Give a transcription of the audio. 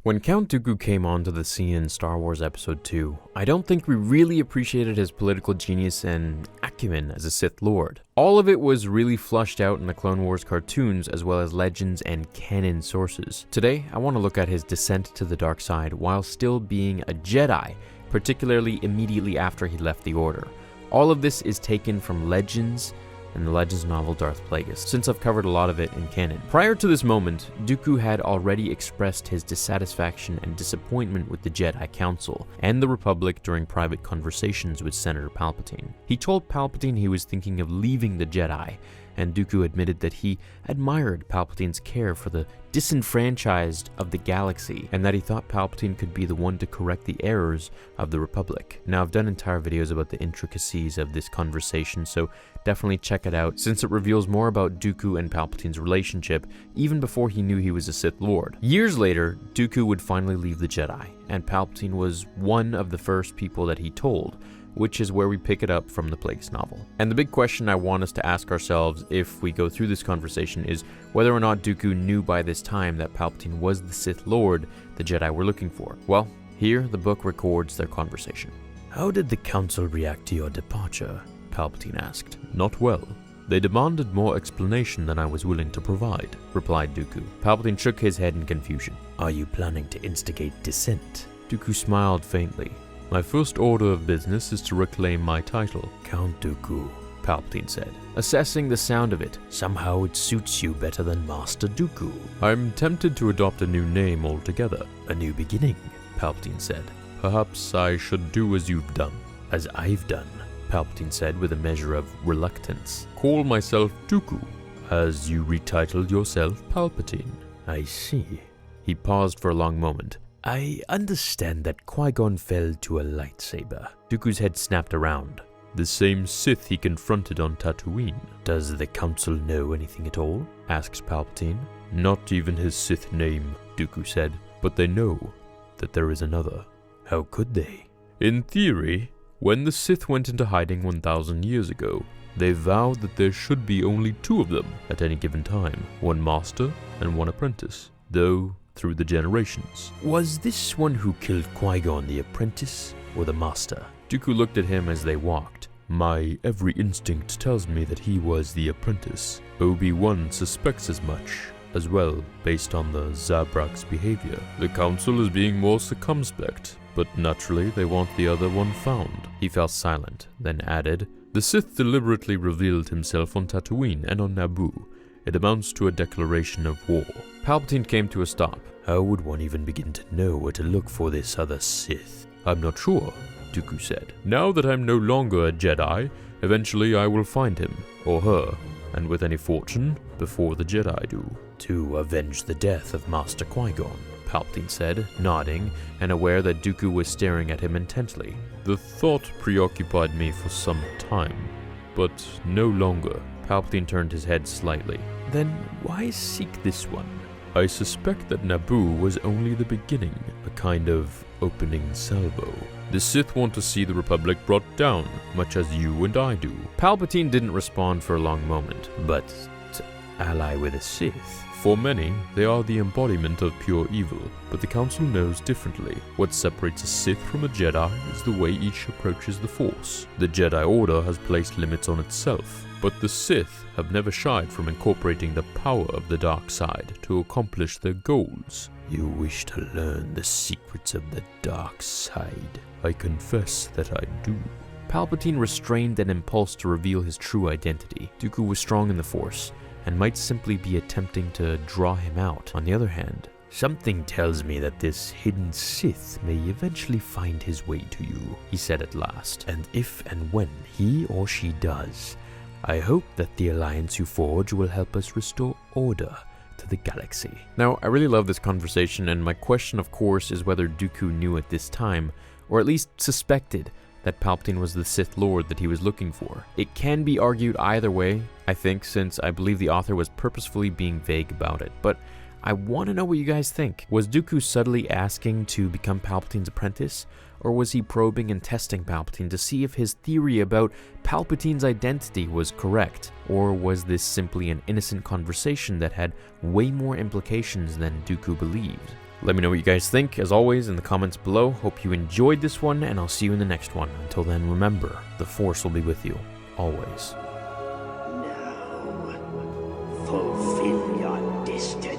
When Count Dooku came onto the scene in Star Wars Episode 2, I don't think we really appreciated his political genius and acumen as a Sith Lord. All of it was really flushed out in the Clone Wars cartoons as well as legends and canon sources. Today, I want to look at his descent to the dark side while still being a Jedi, particularly immediately after he left the Order. All of this is taken from legends and the Legends novel Darth Plagueis, since I've covered a lot of it in canon. Prior to this moment, Dooku had already expressed his dissatisfaction and disappointment with the Jedi Council and the Republic during private conversations with Senator Palpatine. He told Palpatine he was thinking of leaving the Jedi, and Dooku admitted that he admired Palpatine's care for the disenfranchised of the galaxy, and that he thought Palpatine could be the one to correct the errors of the Republic. Now, I've done entire videos about the intricacies of this conversation, so definitely check it out, since it reveals more about Dooku and Palpatine's relationship, even before he knew he was a Sith Lord. Years later, Dooku would finally leave the Jedi, and Palpatine was one of the first people that he told, which is where we pick it up from the Plagueis novel. And the big question I want us to ask ourselves if we go through this conversation is whether or not Dooku knew by this time that Palpatine was the Sith Lord the Jedi were looking for. Well, here the book records their conversation. "How did the Council react to your departure?" Palpatine asked. "Not well. They demanded more explanation than I was willing to provide," replied Dooku. Palpatine shook his head in confusion. "Are you planning to instigate dissent?" Dooku smiled faintly. "My first order of business is to reclaim my title." "Count Dooku," Palpatine said, assessing the sound of it. "Somehow it suits you better than Master Dooku." "I'm tempted to adopt a new name altogether." "A new beginning," Palpatine said. "Perhaps I should do as you've done." "As I've done," Palpatine said with a measure of reluctance. "Call myself Dooku, as you retitled yourself Palpatine." "I see." He paused for a long moment. "I understand that Qui-Gon fell to a lightsaber." Dooku's head snapped around. "The same Sith he confronted on Tatooine." "Does the Council know anything at all?" asks Palpatine. "Not even his Sith name," Dooku said, "but they know that there is another." "How could they?" "In theory, when the Sith went into hiding 1,000 years ago, they vowed that there should be only two of them at any given time, one master and one apprentice, though through the generations." "Was this one who killed Qui-Gon the apprentice or the master?" Dooku looked at him as they walked. "My every instinct tells me that he was the apprentice. Obi-Wan suspects as much, as well, based on the Zabrak's behavior. The Council is being more circumspect, but naturally they want the other one found." He fell silent, then added, "The Sith deliberately revealed himself on Tatooine and on Naboo. It amounts to a declaration of war." Palpatine came to a stop. "How would one even begin to know where to look for this other Sith?" "I'm not sure," Dooku said. "Now that I'm no longer a Jedi, eventually I will find him, or her, and with any fortune, before the Jedi do." "To avenge the death of Master Qui-Gon," Palpatine said, nodding, and aware that Dooku was staring at him intently. "The thought preoccupied me for some time, but no longer." Palpatine turned his head slightly. "Then why seek this one?" "I suspect that Naboo was only the beginning, a kind of opening salvo. The Sith want to see the Republic brought down, much as you and I do." Palpatine didn't respond for a long moment. "But to ally with a Sith?" "For many, they are the embodiment of pure evil, but the Council knows differently. What separates a Sith from a Jedi is the way each approaches the Force. The Jedi Order has placed limits on itself, but the Sith have never shied from incorporating the power of the dark side to accomplish their goals." "You wish to learn the secrets of the dark side?" "I confess that I do." Palpatine restrained an impulse to reveal his true identity. Dooku was strong in the Force, and might simply be attempting to draw him out. On the other hand, "Something tells me that this hidden Sith may eventually find his way to you," he said at last. "And if and when he or she does, I hope that the alliance you forge will help us restore order to the galaxy." Now, I really love this conversation, and my question, of course, is whether Dooku knew at this time, or at least suspected, that Palpatine was the Sith Lord that he was looking for. It can be argued either way, I think, since I believe the author was purposefully being vague about it, but I want to know what you guys think. Was Dooku subtly asking to become Palpatine's apprentice, or was he probing and testing Palpatine to see if his theory about Palpatine's identity was correct, or was this simply an innocent conversation that had way more implications than Dooku believed? Let me know what you guys think, as always, in the comments below. Hope you enjoyed this one, and I'll see you in the next one. Until then, remember, the Force will be with you, always. Now, fulfill your destiny.